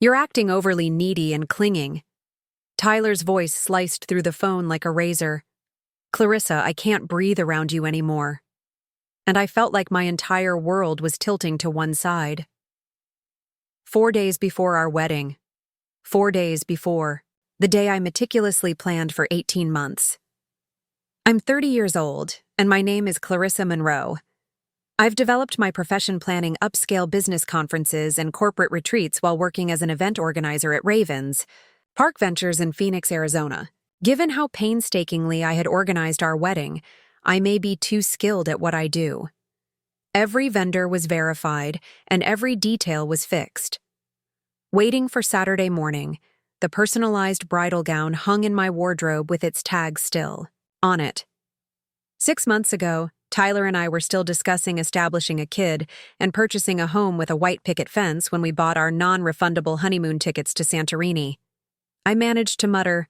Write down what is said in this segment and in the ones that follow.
You're acting overly needy and clinging. Tyler's voice sliced through the phone like a razor. Clarissa, I can't breathe around you anymore. And I felt like my entire world was tilting to one side. 4 days before our wedding. 4 days before, the day I meticulously planned for 18 months. I'm 30 years old, and my name is Clarissa Monroe. I've developed my profession planning upscale business conferences and corporate retreats while working as an event organizer at Ravens Park Ventures in Phoenix, Arizona. Given how painstakingly I had organized our wedding, I may be too skilled at what I do. Every vendor was verified, and every detail was fixed. Waiting for Saturday morning, the personalized bridal gown hung in my wardrobe with its tag still on it. 6 months ago, Tyler and I were still discussing establishing a kid and purchasing a home with a white picket fence when we bought our non-refundable honeymoon tickets to Santorini. I managed to mutter,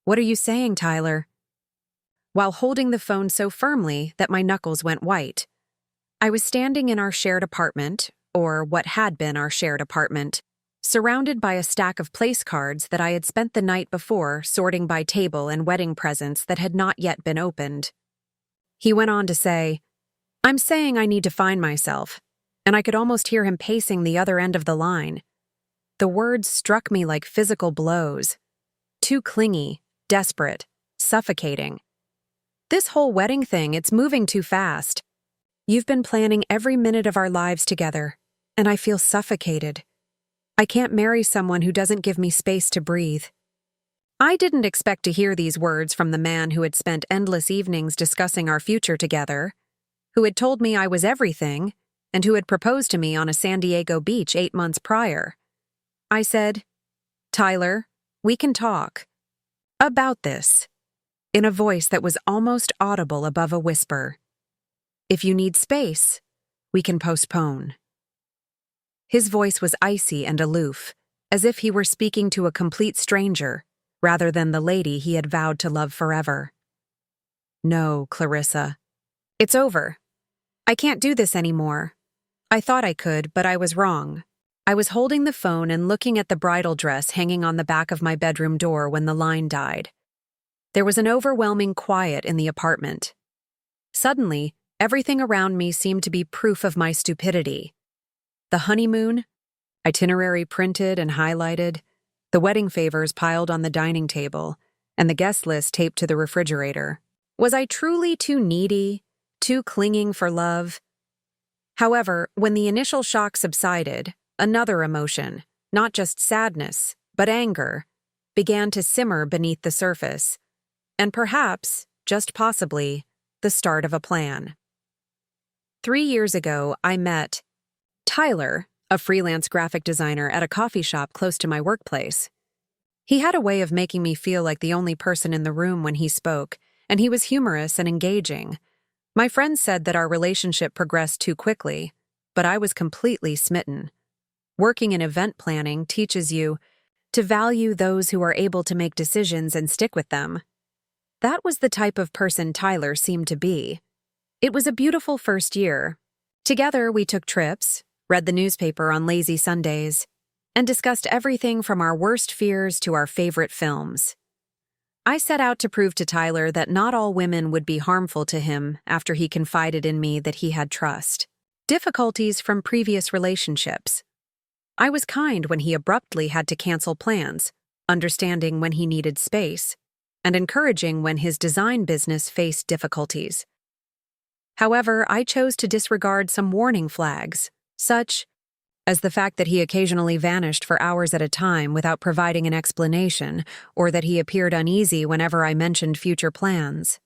"What are you saying, Tyler?" while holding the phone so firmly that my knuckles went white. I was standing in our shared apartment, or what had been our shared apartment, surrounded by a stack of place cards that I had spent the night before sorting by table and wedding presents that had not yet been opened. He went on to say, "I'm saying I need to find myself," and I could almost hear him pacing the other end of the line. The words struck me like physical blows. Too clingy, desperate, suffocating. This whole wedding thing, it's moving too fast. You've been planning every minute of our lives together, and I feel suffocated. I can't marry someone who doesn't give me space to breathe. I didn't expect to hear these words from the man who had spent endless evenings discussing our future together, who had told me I was everything, and who had proposed to me on a San Diego beach 8 months prior. I said, "Tyler, we can talk about this," in a voice that was almost audible above a whisper. "If you need space, we can postpone." His voice was icy and aloof, as if he were speaking to a complete stranger, rather than the lady he had vowed to love forever. "No, Clarissa. It's over. I can't do this anymore. I thought I could, but I was wrong." I was holding the phone and looking at the bridal dress hanging on the back of my bedroom door when the line died. There was an overwhelming quiet in the apartment. Suddenly, everything around me seemed to be proof of my stupidity. The honeymoon, itinerary printed and highlighted, the wedding favors piled on the dining table, and the guest list taped to the refrigerator. Was I truly too needy, too clinging for love? However, when the initial shock subsided, another emotion, not just sadness, but anger, began to simmer beneath the surface, and perhaps, just possibly, the start of a plan. 3 years ago, I met Tyler, a freelance graphic designer at a coffee shop close to my workplace. He had a way of making me feel like the only person in the room when he spoke, and he was humorous and engaging. My friends said that our relationship progressed too quickly, but I was completely smitten. Working in event planning teaches you to value those who are able to make decisions and stick with them. That was the type of person Tyler seemed to be. It was a beautiful first year. Together, we took trips, read the newspaper on lazy Sundays, and discussed everything from our worst fears to our favorite films. I set out to prove to Tyler that not all women would be harmful to him after he confided in me that he had trust. Difficulties from previous relationships. I was kind when he abruptly had to cancel plans, understanding when he needed space, and encouraging when his design business faced difficulties. However, I chose to disregard some warning flags, such as the fact that he occasionally vanished for hours at a time without providing an explanation, or that he appeared uneasy whenever I mentioned future plans.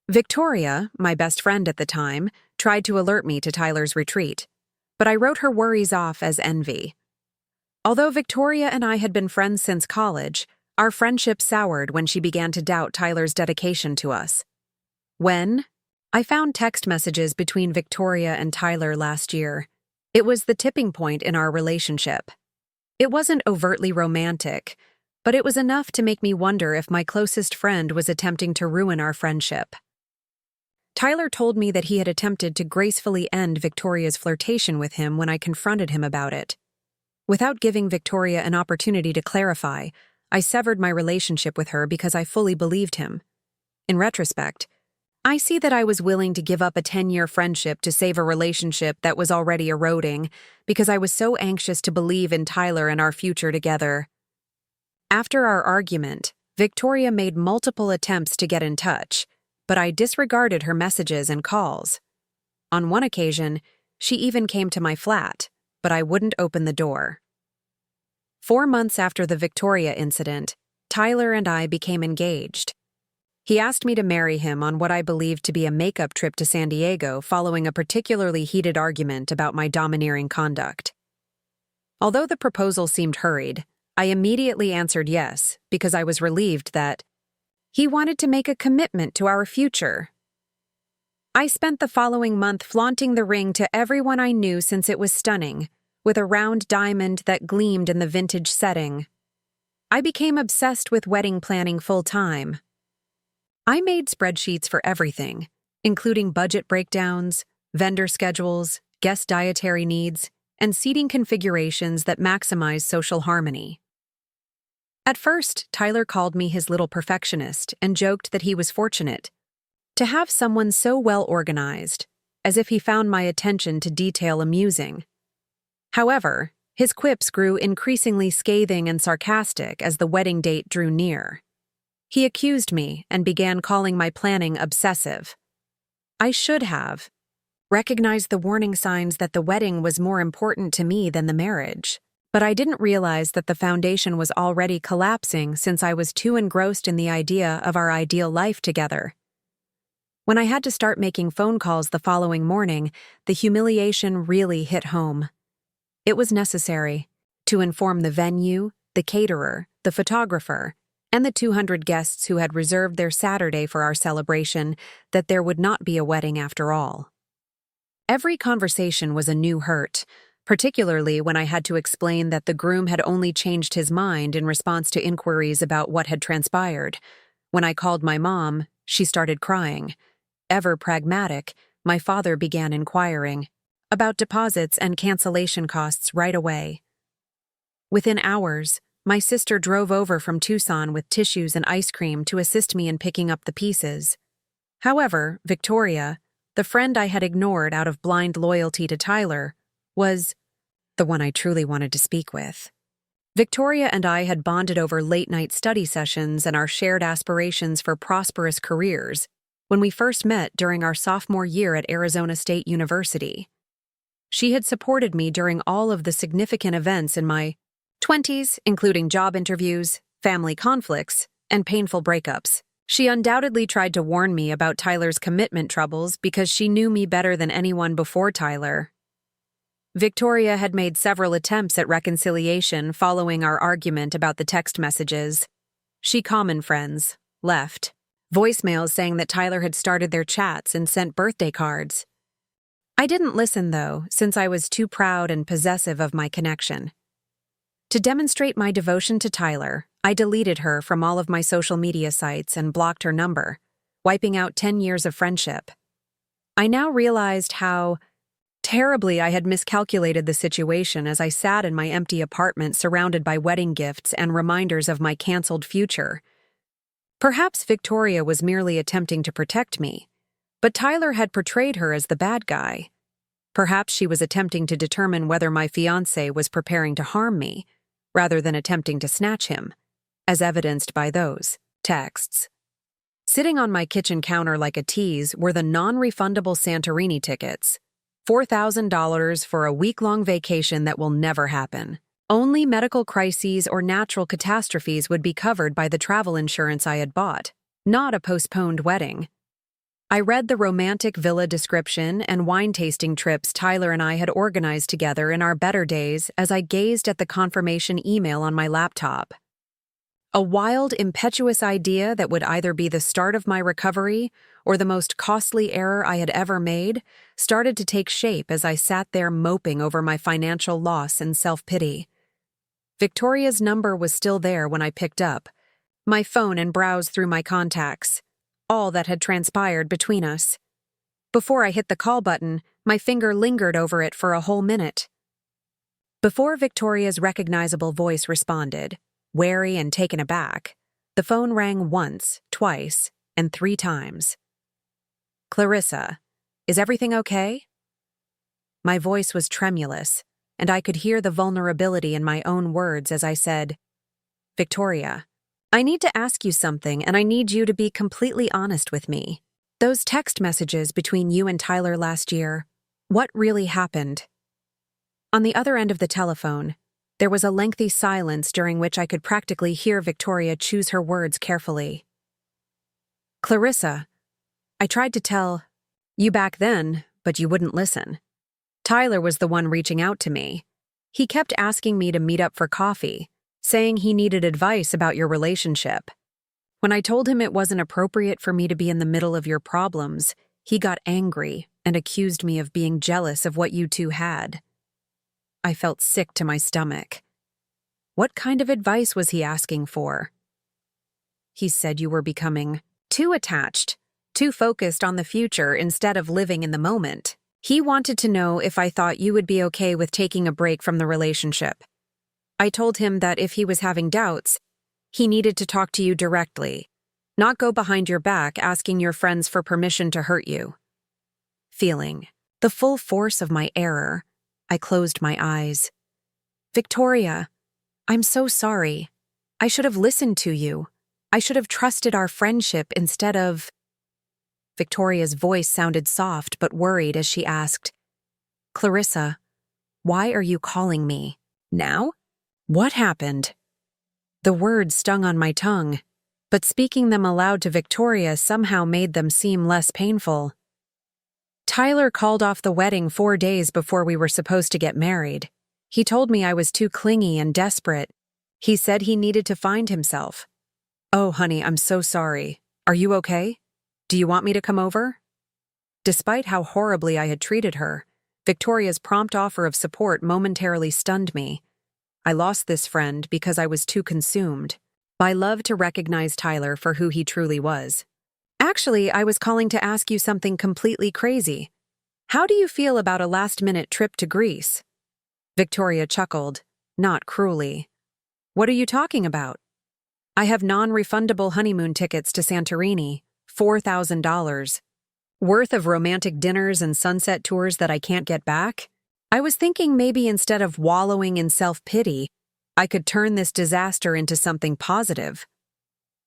Victoria, my best friend at the time, tried to alert me to Tyler's retreat, but I wrote her worries off as envy. Although Victoria and I had been friends since college, our friendship soured when she began to doubt Tyler's dedication to us. When I found text messages between Victoria and Tyler last year, it was the tipping point in our relationship. It wasn't overtly romantic, but it was enough to make me wonder if my closest friend was attempting to ruin our friendship. Tyler told me that he had attempted to gracefully end Victoria's flirtation with him when I confronted him about it. Without giving Victoria an opportunity to clarify, I severed my relationship with her because I fully believed him. In retrospect, I see that I was willing to give up a 10-year friendship to save a relationship that was already eroding because I was so anxious to believe in Tyler and our future together. After our argument, Victoria made multiple attempts to get in touch, but I disregarded her messages and calls. On one occasion, she even came to my flat, but I wouldn't open the door. 4 months after the Victoria incident, Tyler and I became engaged. He asked me to marry him on what I believed to be a makeup trip to San Diego following a particularly heated argument about my domineering conduct. Although the proposal seemed hurried, I immediately answered yes because I was relieved that he wanted to make a commitment to our future. I spent the following month flaunting the ring to everyone I knew since it was stunning, with a round diamond that gleamed in the vintage setting. I became obsessed with wedding planning full-time. I made spreadsheets for everything, including budget breakdowns, vendor schedules, guest dietary needs, and seating configurations that maximize social harmony. At first, Tyler called me his little perfectionist and joked that he was fortunate to have someone so well organized, as if he found my attention to detail amusing. However, his quips grew increasingly scathing and sarcastic as the wedding date drew near. He accused me and began calling my planning obsessive. I should have recognized the warning signs that the wedding was more important to me than the marriage, but I didn't realize that the foundation was already collapsing since I was too engrossed in the idea of our ideal life together. When I had to start making phone calls the following morning, the humiliation really hit home. It was necessary to inform the venue, the caterer, the photographer, and the 200 guests who had reserved their Saturday for our celebration that there would not be a wedding after all. Every conversation was a new hurt, particularly when I had to explain that the groom had only changed his mind in response to inquiries about what had transpired. When I called my mom, she started crying. Ever pragmatic, my father began inquiring about deposits and cancellation costs right away. Within hours, my sister drove over from Tucson with tissues and ice cream to assist me in picking up the pieces. However, Victoria, the friend I had ignored out of blind loyalty to Tyler, was the one I truly wanted to speak with. Victoria and I had bonded over late-night study sessions and our shared aspirations for prosperous careers when we first met during our sophomore year at Arizona State University. She had supported me during all of the significant events in my 20s, including job interviews, family conflicts, and painful breakups. She undoubtedly tried to warn me about Tyler's commitment troubles because she knew me better than anyone before Tyler. Victoria had made several attempts at reconciliation following our argument about the text messages. She common friends, left. Voicemails saying that Tyler had started their chats and sent birthday cards. I didn't listen, though, since I was too proud and possessive of my connection. To demonstrate my devotion to Tyler, I deleted her from all of my social media sites and blocked her number, wiping out 10 years of friendship. I now realized how terribly I had miscalculated the situation as I sat in my empty apartment surrounded by wedding gifts and reminders of my canceled future. Perhaps Victoria was merely attempting to protect me, but Tyler had portrayed her as the bad guy. Perhaps she was attempting to determine whether my fiancé was preparing to harm me, rather than attempting to snatch him, as evidenced by those texts. Sitting on my kitchen counter like a tease were the non-refundable Santorini tickets. $4,000 for a week-long vacation that will never happen. Only medical crises or natural catastrophes would be covered by the travel insurance I had bought, not a postponed wedding. I read the romantic villa description and wine-tasting trips Tyler and I had organized together in our better days as I gazed at the confirmation email on my laptop. A wild, impetuous idea that would either be the start of my recovery or the most costly error I had ever made started to take shape as I sat there moping over my financial loss and self-pity. Victoria's number was still there when I picked up my phone and browsed through my contacts, all that had transpired between us. Before I hit the call button, my finger lingered over it for a whole minute. Before Victoria's recognizable voice responded, wary and taken aback, the phone rang once, twice, and 3 times. "Clarissa, is everything okay?" My voice was tremulous, and I could hear the vulnerability in my own words as I said, "Victoria, I need to ask you something, and I need you to be completely honest with me. Those text messages between you and Tyler last year, what really happened?" On the other end of the telephone, there was a lengthy silence during which I could practically hear Victoria choose her words carefully. "Clarissa, I tried to tell you back then, but you wouldn't listen. Tyler was the one reaching out to me. He kept asking me to meet up for coffee, saying he needed advice about your relationship. When I told him it wasn't appropriate for me to be in the middle of your problems, he got angry and accused me of being jealous of what you two had." I felt sick to my stomach. What kind of advice was he asking for? "He said you were becoming too attached, too focused on the future instead of living in the moment. He wanted to know if I thought you would be okay with taking a break from the relationship. I told him that if he was having doubts, he needed to talk to you directly, not go behind your back asking your friends for permission to hurt you." Feeling the full force of my error, I closed my eyes. "Victoria, I'm so sorry. I should have listened to you. I should have trusted our friendship instead of—" Victoria's voice sounded soft but worried as she asked, "Clarissa, why are you calling me now? What happened?" The words stung on my tongue, but speaking them aloud to Victoria somehow made them seem less painful. "Tyler called off the wedding 4 days before we were supposed to get married. He told me I was too clingy and desperate. He said he needed to find himself. Oh, honey, I'm so sorry. Are you okay? Do you want me to come over?" Despite how horribly I had treated her, Victoria's prompt offer of support momentarily stunned me. I lost this friend because I was too consumed by love to recognize Tyler for who he truly was. "Actually, I was calling to ask you something completely crazy. How do you feel about a last-minute trip to Greece?" Victoria chuckled, not cruelly. "What are you talking about?" "I have non-refundable honeymoon tickets to Santorini, $4,000. Worth of romantic dinners and sunset tours that I can't get back. I was thinking maybe instead of wallowing in self-pity, I could turn this disaster into something positive.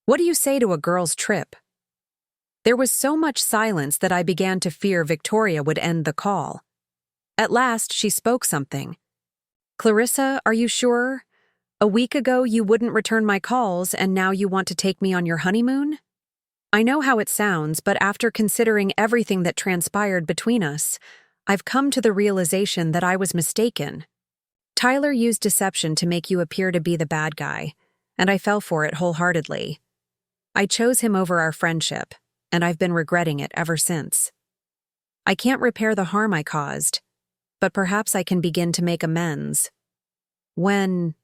What do you say to a girl's trip?" There was so much silence that I began to fear Victoria would end the call. At last, she spoke something. "Clarissa, are you sure? A week ago you wouldn't return my calls and now you want to take me on your honeymoon? I know how it sounds, but after considering everything that transpired between us, I've come to the realization that I was mistaken. Tyler used deception to make you appear to be the bad guy, and I fell for it wholeheartedly. I chose him over our friendship, and I've been regretting it ever since. I can't repair the harm I caused, but perhaps I can begin to make amends. When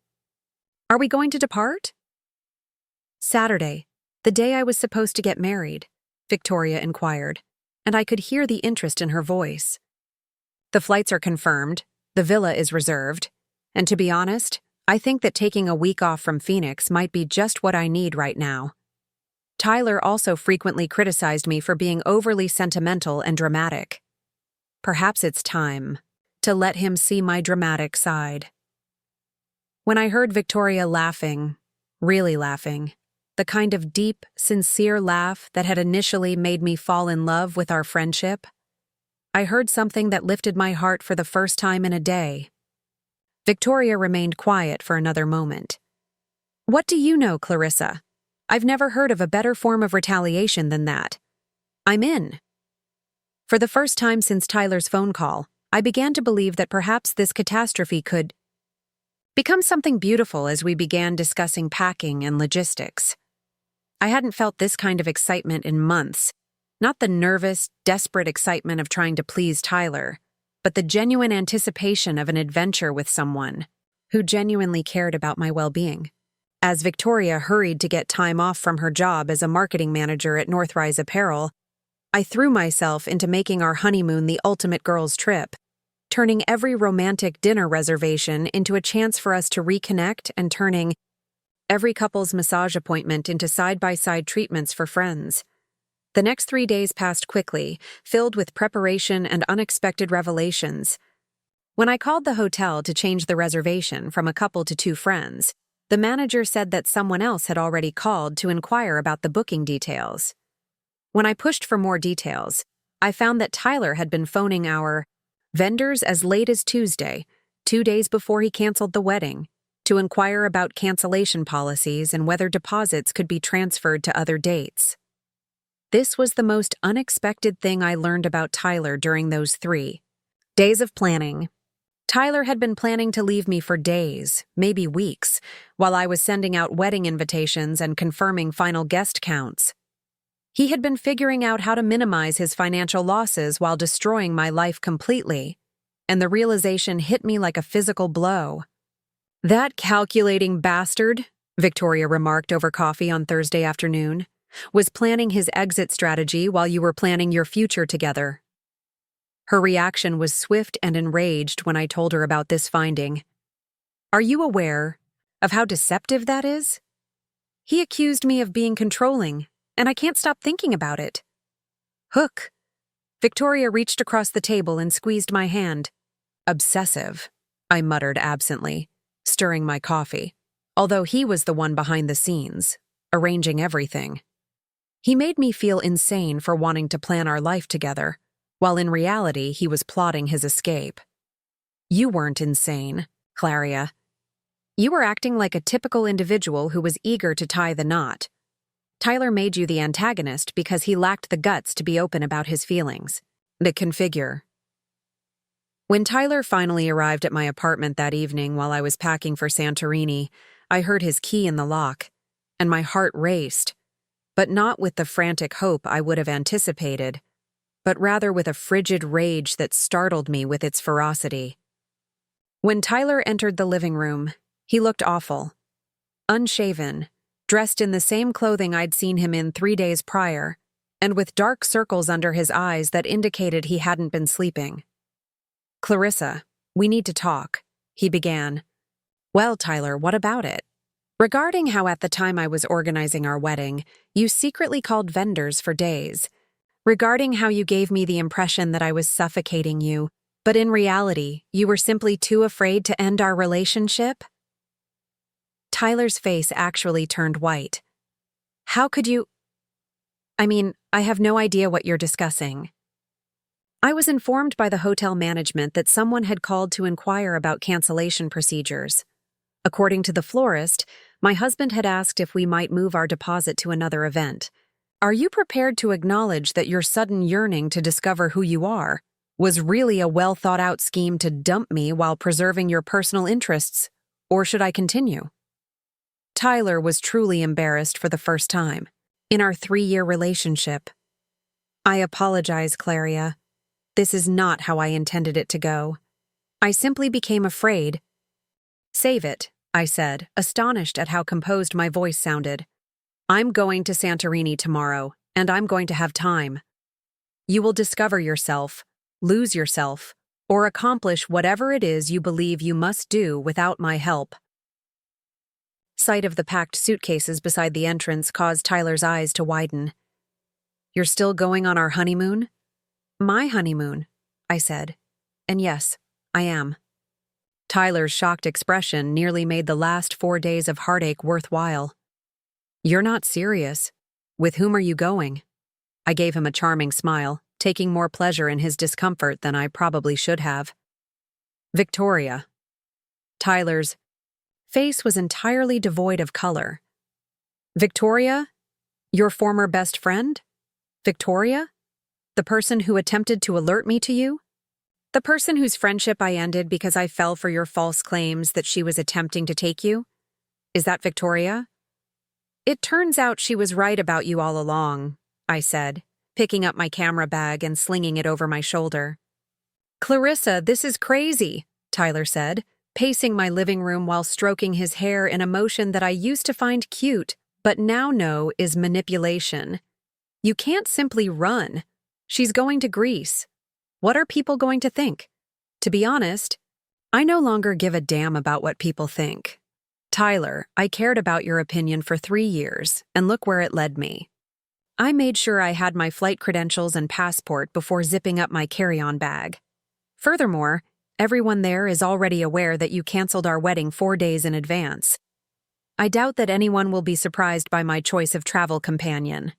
are we going to depart?" "Saturday, the day I was supposed to get married," Victoria inquired, and I could hear the interest in her voice. "The flights are confirmed, the villa is reserved, and to be honest, I think that taking a week off from Phoenix might be just what I need right now. Tyler also frequently criticized me for being overly sentimental and dramatic. Perhaps it's time to let him see my dramatic side." When I heard Victoria laughing, really laughing, the kind of deep, sincere laugh that had initially made me fall in love with our friendship, I heard something that lifted my heart for the first time in a day. Victoria remained quiet for another moment. "What do you know, Clarissa? I've never heard of a better form of retaliation than that. I'm in." For the first time since Tyler's phone call, I began to believe that perhaps this catastrophe could become something beautiful as we began discussing packing and logistics. I hadn't felt this kind of excitement in months, not the nervous, desperate excitement of trying to please Tyler, but the genuine anticipation of an adventure with someone who genuinely cared about my well-being. As Victoria hurried to get time off from her job as a marketing manager at Northrise Apparel, I threw myself into making our honeymoon the ultimate girls' trip. turning every romantic dinner reservation into a chance for us to reconnect and turning every couple's massage appointment into side-by-side treatments for friends. The next 3 days passed quickly, filled with preparation and unexpected revelations. When I called the hotel to change the reservation from a couple to 2 friends, the manager said that someone else had already called to inquire about the booking details. When I pushed for more details, I found that Tyler had been phoning our vendors as late as Tuesday, 2 days before he canceled the wedding, to inquire about cancellation policies and whether deposits could be transferred to other dates. This was the most unexpected thing I learned about Tyler during those 3 days of planning. Tyler had been planning to leave me for days, maybe weeks, while I was sending out wedding invitations and confirming final guest counts. He had been figuring out how to minimize his financial losses while destroying my life completely, and the realization hit me like a physical blow. "That calculating bastard," Victoria remarked over coffee on Thursday afternoon, "was planning his exit strategy while you were planning your future together." Her reaction was swift and enraged when I told her about this finding. "Are you aware of how deceptive that is? He accused me of being controlling, and I can't stop thinking about it." "Hook." Victoria reached across the table and squeezed my hand. "Obsessive," I muttered absently, stirring my coffee, although he was the one behind the scenes, arranging everything. He made me feel insane for wanting to plan our life together, while in reality he was plotting his escape. "You weren't insane, Claria. You were acting like a typical individual who was eager to tie the knot. Tyler made you the antagonist because he lacked the guts to be open about his feelings." The configure. When Tyler finally arrived at my apartment that evening while I was packing for Santorini, I heard his key in the lock, and my heart raced, but not with the frantic hope I would have anticipated, but rather with a frigid rage that startled me with its ferocity. When Tyler entered the living room, he looked awful. Unshaven, dressed in the same clothing I'd seen him in 3 days prior, and with dark circles under his eyes that indicated he hadn't been sleeping. "Clarissa, we need to talk," he began. "Well, Tyler, what about it?" "Regarding how at the time I was organizing our wedding, you secretly called vendors for days. Regarding how you gave me the impression that I was suffocating you, but in reality, you were simply too afraid to end our relationship?" Tyler's face actually turned white. "How could you— I have no idea what you're discussing." "I was informed by the hotel management that someone had called to inquire about cancellation procedures. According to the florist, my husband had asked if we might move our deposit to another event. Are you prepared to acknowledge that your sudden yearning to discover who you are was really a well-thought-out scheme to dump me while preserving your personal interests, or should I continue?" Tyler was truly embarrassed for the first time in our 3-year relationship. "I apologize, Claria. This is not how I intended it to go. I simply became afraid." "Save it," I said, astonished at how composed my voice sounded. "I'm going to Santorini tomorrow, and I'm going to have time. You will discover yourself, lose yourself, or accomplish whatever it is you believe you must do without my help." Sight of the packed suitcases beside the entrance caused Tyler's eyes to widen. "You're still going on our honeymoon?" "My honeymoon," I said. "And yes, I am." Tyler's shocked expression nearly made the last 4 days of heartache worthwhile. "You're not serious. With whom are you going?" I gave him a charming smile, taking more pleasure in his discomfort than I probably should have. "Victoria." Tyler's face was entirely devoid of color. "Victoria? Your former best friend? Victoria? The person who attempted to alert me to you? The person whose friendship I ended because I fell for your false claims that she was attempting to take you? Is that Victoria?" "It turns out she was right about you all along," I said, picking up my camera bag and slinging it over my shoulder. "Clarissa, this is crazy," Tyler said, pacing my living room while stroking his hair in a motion that I used to find cute, but now know is manipulation. "You can't simply run. She's going to Greece. What are people going to think? To be honest, I no longer give a damn about what people think. Tyler, I cared about your opinion for 3 years, and look where it led me. I made sure I had my flight credentials and passport before zipping up my carry-on bag. Furthermore, everyone there is already aware that you canceled our wedding 4 days in advance. I doubt that anyone will be surprised by my choice of travel companion.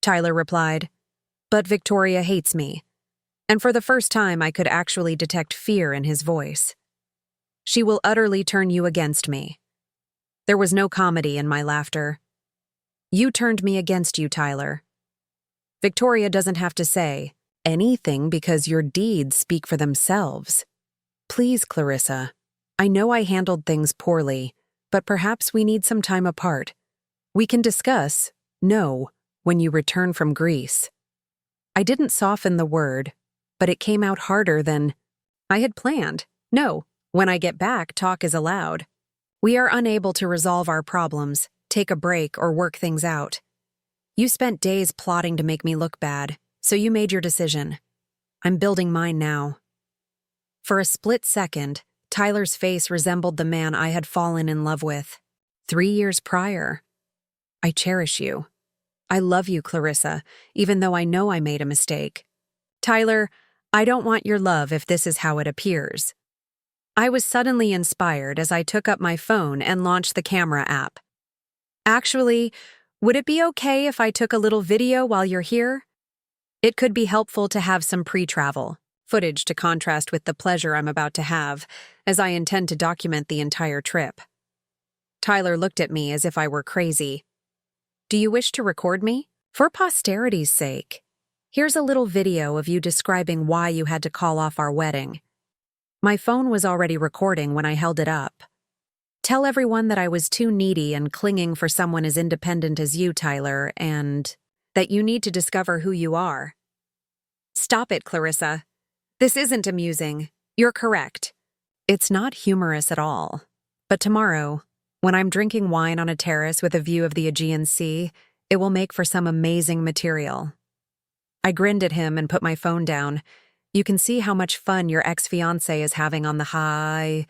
Tyler replied, but Victoria hates me. And for the first time, I could actually detect fear in his voice. She will utterly turn you against me. There was no comedy in my laughter. You turned me against you, Tyler. Victoria doesn't have to say anything because your deeds speak for themselves. Please, Clarissa, I know I handled things poorly, but perhaps we need some time apart. We can discuss, no, when you return from Greece. I didn't soften the word, but it came out harder than I had planned. No, when I get back, talk is allowed. We are unable to resolve our problems, take a break, or work things out. You spent days plotting to make me look bad, so you made your decision. I'm building mine now. For a split second, Tyler's face resembled the man I had fallen in love with 3 years prior. I cherish you. I love you, Clarissa, even though I know I made a mistake. Tyler, I don't want your love if this is how it appears. I was suddenly inspired as I took up my phone and launched the camera app. Actually, would it be okay if I took a little video while you're here? It could be helpful to have some pre-travel footage to contrast with the pleasure I'm about to have, as I intend to document the entire trip. Tyler looked at me as if I were crazy. Do you wish to record me? For posterity's sake. Here's a little video of you describing why you had to call off our wedding. My phone was already recording when I held it up. Tell everyone that I was too needy and clinging for someone as independent as you, Tyler, and that you need to discover who you are. Stop it, Clarissa. This isn't amusing. You're correct. It's not humorous at all. But tomorrow, when I'm drinking wine on a terrace with a view of the Aegean Sea, it will make for some amazing material. I grinned at him and put my phone down. You can see how much fun your ex-fiancé is having on the high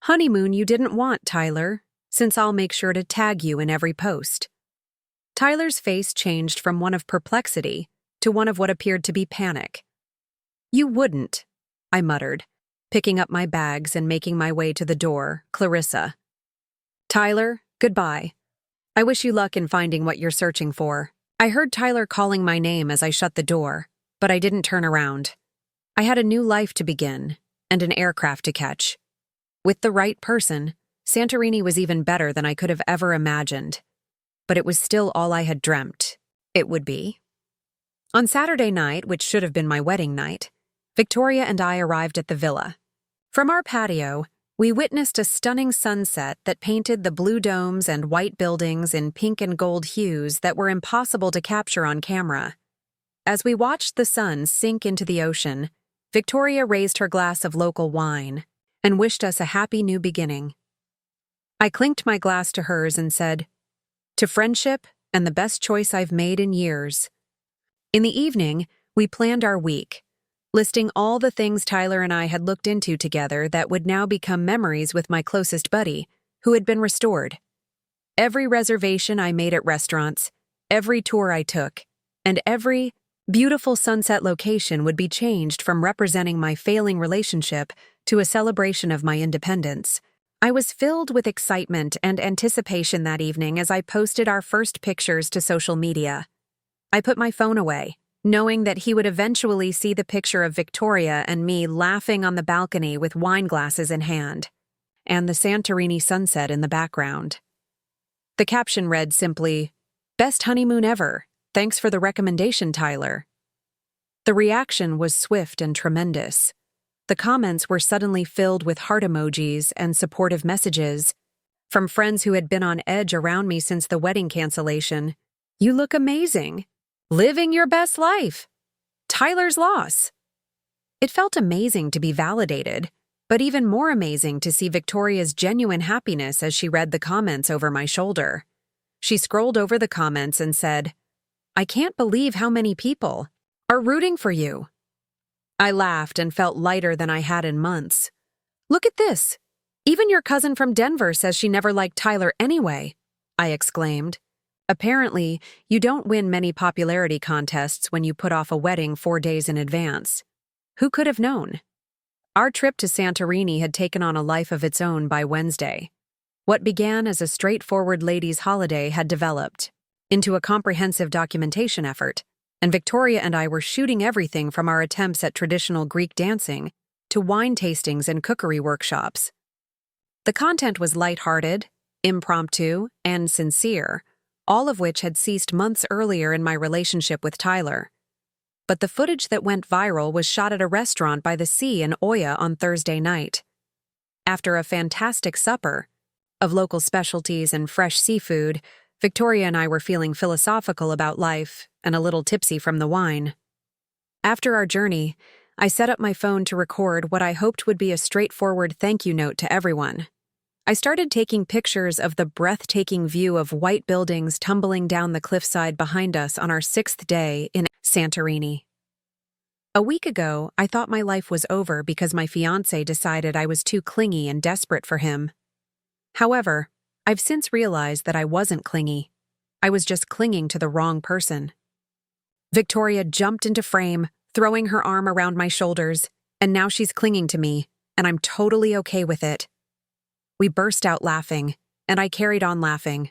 honeymoon you didn't want, Tyler, since I'll make sure to tag you in every post. Tyler's face changed from one of perplexity to one of what appeared to be panic. You wouldn't, I muttered, picking up my bags and making my way to the door, Clarissa. Tyler, goodbye. I wish you luck in finding what you're searching for. I heard Tyler calling my name as I shut the door, but I didn't turn around. I had a new life to begin, and an aircraft to catch. With the right person, Santorini was even better than I could have ever imagined. But it was still all I had dreamt it would be. On Saturday night, which should have been my wedding night, Victoria and I arrived at the villa. From our patio, we witnessed a stunning sunset that painted the blue domes and white buildings in pink and gold hues that were impossible to capture on camera. As we watched the sun sink into the ocean, Victoria raised her glass of local wine and wished us a happy new beginning. I clinked my glass to hers and said, "To friendship and the best choice I've made in years." In the evening, we planned our week, listing all the things Tyler and I had looked into together that would now become memories with my closest buddy, who had been restored. Every reservation I made at restaurants, every tour I took, and every beautiful sunset location would be changed from representing my failing relationship to a celebration of my independence. I was filled with excitement and anticipation that evening as I posted our first pictures to social media. I put my phone away, knowing that he would eventually see the picture of Victoria and me laughing on the balcony with wine glasses in hand, and the Santorini sunset in the background. The caption read simply, "Best honeymoon ever. Thanks for the recommendation, Tyler." The reaction was swift and tremendous. The comments were suddenly filled with heart emojis and supportive messages. From friends who had been on edge around me since the wedding cancellation. "You look amazing. Living your best life. Tyler's loss." It felt amazing to be validated, but even more amazing to see Victoria's genuine happiness as she read the comments over my shoulder. She scrolled over the comments and said, "I can't believe how many people are rooting for you." I laughed and felt lighter than I had in months. "Look at this! Even your cousin from Denver says she never liked Tyler anyway," I exclaimed. Apparently, you don't win many popularity contests when you put off a wedding 4 days in advance. Who could have known? Our trip to Santorini had taken on a life of its own by Wednesday. What began as a straightforward ladies' holiday had developed into a comprehensive documentation effort, and Victoria and I were shooting everything from our attempts at traditional Greek dancing to wine tastings and cookery workshops. The content was lighthearted, impromptu, and sincere, all of which had ceased months earlier in my relationship with Tyler. But the footage that went viral was shot at a restaurant by the sea in Oya on Thursday night. After a fantastic supper of local specialties and fresh seafood, Victoria and I were feeling philosophical about life and a little tipsy from the wine. After our journey, I set up my phone to record what I hoped would be a straightforward thank you note to everyone. I started taking pictures of the breathtaking view of white buildings tumbling down the cliffside behind us on our 6th day in Santorini. A week ago, I thought my life was over because my fiancé decided I was too clingy and desperate for him. However, I've since realized that I wasn't clingy. I was just clinging to the wrong person. Victoria jumped into frame, throwing her arm around my shoulders, and now she's clinging to me, and I'm totally okay with it. We burst out laughing, and I carried on laughing.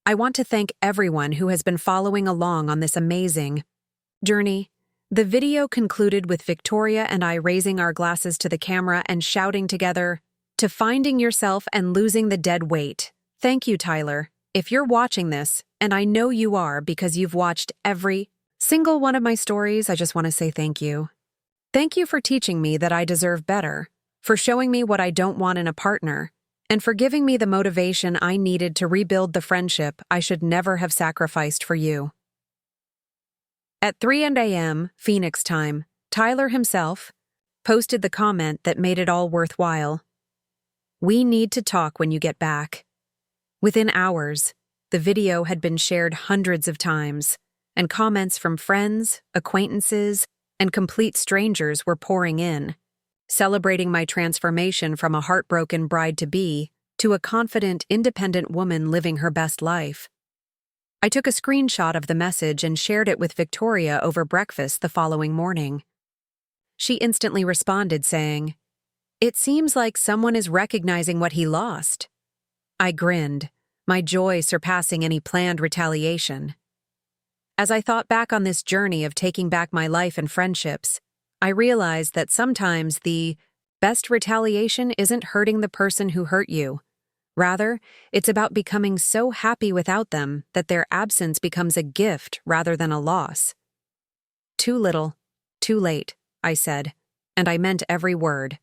I want to thank everyone who has been following along on this amazing journey. The video concluded with Victoria and I raising our glasses to the camera and shouting together, "To finding yourself and losing the dead weight. Thank you, Tyler. If you're watching this, and I know you are because you've watched every single one of my stories, I just want to say thank you. Thank you for teaching me that I deserve better, for showing me what I don't want in a partner, and for giving me the motivation I needed to rebuild the friendship I should never have sacrificed for you." At 3 a.m. Phoenix time, Tyler himself posted the comment that made it all worthwhile. "We need to talk when you get back." Within hours, the video had been shared hundreds of times, and comments from friends, acquaintances, and complete strangers were pouring in, celebrating my transformation from a heartbroken bride-to-be to a confident, independent woman living her best life. I took a screenshot of the message and shared it with Victoria over breakfast the following morning. She instantly responded saying, "It seems like someone is recognizing what he lost." I grinned, my joy surpassing any planned retaliation. As I thought back on this journey of taking back my life and friendships, I realized that sometimes the best retaliation isn't hurting the person who hurt you. Rather, it's about becoming so happy without them that their absence becomes a gift rather than a loss. "Too little, too late," I said, and I meant every word.